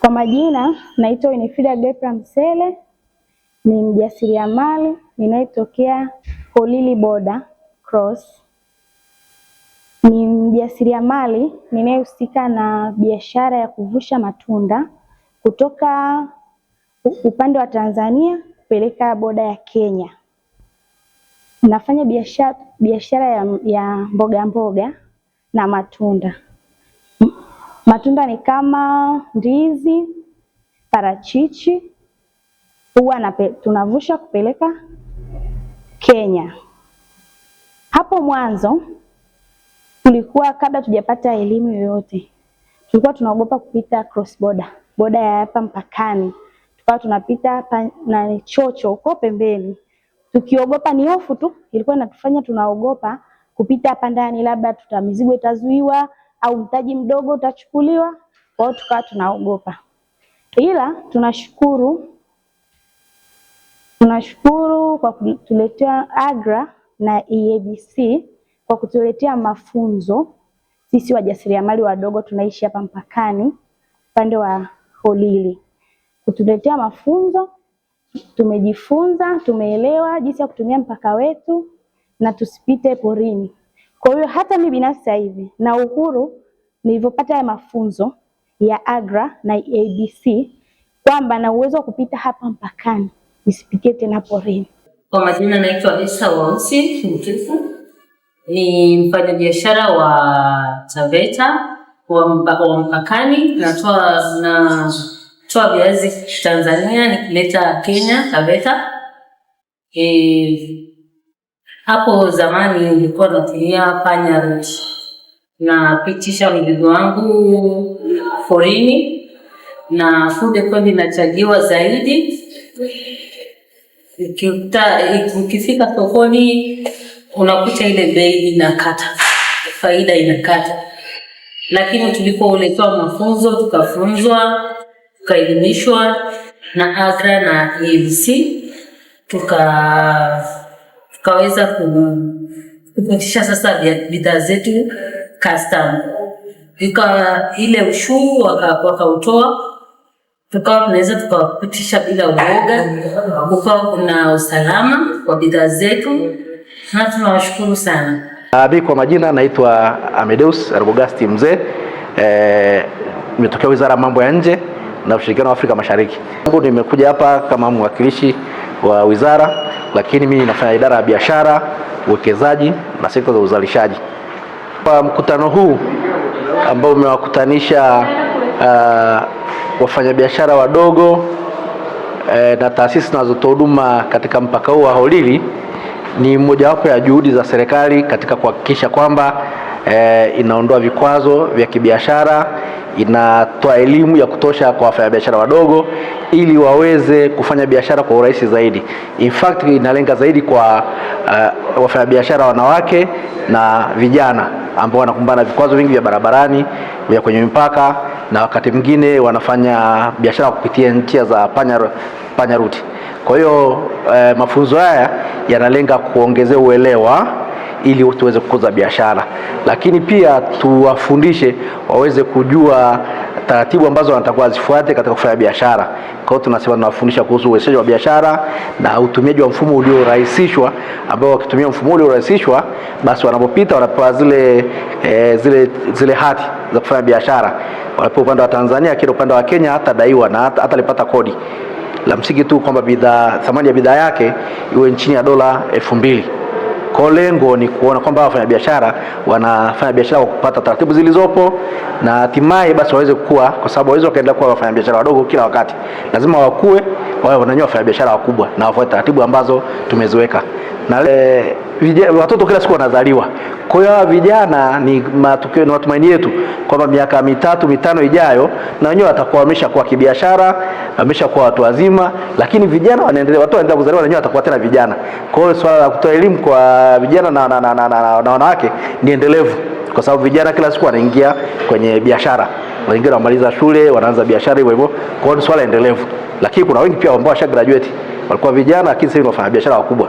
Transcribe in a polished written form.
Kwa majina naitwa Winifrida Gepra Msele, ni mjasiriamali ninayetokea Holili Border Cross. Ni mjasiriamali ninayehusika na biashara ya kuvusha matunda kutoka upande wa Tanzania kupeleka boda ya Kenya. Nafanya biashara ya mboga mboga na matunda. Matunda ni kama ndizi, parachichi, huwa tunavusha kupeleka Kenya. Hapo mwanzo tulikuwa, kabla tujapata elimu yoyote, tulikuwa tunaogopa kupita cross border, boda ya hapa mpakani. Tukawa tunapita hapa na chocho huko pembeni. Tukiogopa, ni hofu tu ilikuwa inatufanya tunaogopa kupita hapa ndani, labda mizigo itazuiwa au mtaji mdogo utachukuliwa, kwa hiyo tukawa tunaogopa. Ila tunashukuru kwa kutuletea AGRA na EABC kwa kutuletea mafunzo sisi wajasiriamali wadogo tunaishi hapa mpakani upande wa Holili. Kutuletea mafunzo, tumejifunza, tumeelewa jinsi ya kutumia mpaka wetu na tusipite porini. Kwa hiyo hata mimi binafsi sasa hivi na uhuru nilivyopata ya mafunzo ya AGRA na EABC kwamba na uwezo wa kupita hapa mpakani, nisipitie tena porini. Kwa majina naitwa Lisa Wausi Mkifu, ni mfanyabiashara wa Taveta wa mpakani. Natoa viazi Tanzania nikileta Kenya Taveta. Hapo zamani nilikuwa natumia panya route, na pitisha mzigo wangu forini na food code inachajiwa zaidi. Ukifika sokoni unakuta ile bei inakata, faida inakata. Lakini tulipoletewa mafunzo, tukafunzwa, tukaelimishwa na AGRA na EABC, tukaweza kupitisha sasa bidhaa zetu custom. Ile ushuru wakautoa, tukawa tunaweza tukapitisha bila uoga, kukawa kuna usalama kwa bidhaa zetu, na tunawashukuru sana. Kwa majina naitwa Amedeus Arbogasti Mzee, nimetokea Wizara ya Mambo ya Nje na Ushirikiano wa Afrika Mashariki. Nimekuja hapa kama mwakilishi wa wizara, lakini mimi nafanya idara ya biashara, uwekezaji na sekta za uzalishaji. Kwa mkutano huu ambao umewakutanisha wafanyabiashara wadogo na taasisi zinazotoa huduma katika mpaka huu wa Holili, ni mojawapo ya juhudi za serikali katika kuhakikisha kwamba inaondoa vikwazo vya kibiashara, inatoa elimu ya kutosha kwa wafanyabiashara wadogo ili waweze kufanya biashara kwa urahisi zaidi. In fact, inalenga zaidi kwa wafanyabiashara wanawake na vijana ambao wanakumbana na vikwazo vingi vya barabarani, vya kwenye mipaka, na wakati mwingine wanafanya biashara kupitia njia za panya route. Kwa hiyo mafunzo haya yanalenga kuongezea uelewa ili tuweze kukuza biashara, lakini pia tuwafundishe waweze kujua taratibu ambazo wanatakiwa zifuate katika kufanya biashara. Kwa hiyo tunasema tunawafundisha kuhusu uwezeshaji wa biashara na utumiaji wa mfumo uliorahisishwa, ambao wakitumia mfumo uliorahisishwa, basi wanapopita wanapewa zile hati za kufanya biashara. Wanapo upande wa Tanzania, kile upande wa Kenya hatadaiwa na hata lipata kodi. La msingi tu kwamba thamani ya bidhaa yake iwe chini ya dola 2,000. Kwa lengo ni kuona kwamba wafanyabiashara wanafanya biashara kwa kupata taratibu zilizopo, na hatimaye basi waweze kukua, kwa sababu waweze kaendelea kuwa wafanyabiashara wadogo kila wakati. Lazima wakue wawe wananyua wafanyabiashara wakubwa na wafuate taratibu ambazo tumeziweka. Na watoto kila siku wanazaliwa. Kwa hiyo vijana ni matumaini yetu kwamba miaka 3-5 ijayo na wenyewe watakuwa wameshakuwa kibiashara, wameshakuwa watu wazima, lakini vijana watu wanaendelea kuzaliwa na wenyewe watakuwa tena vijana. Kwa hiyo swala la kutoa elimu kwa vijana na wanawake ni endelevu, kwa sababu vijana kila siku wanaingia kwenye biashara. Wengine wanamaliza shule, wanaanza biashara hivyo hivyo. Kwa hiyo swala endelevu. Lakini kuna wengi pia ambao washa graduate walikuwa vijana, lakini sasa wanafanya biashara wakubwa.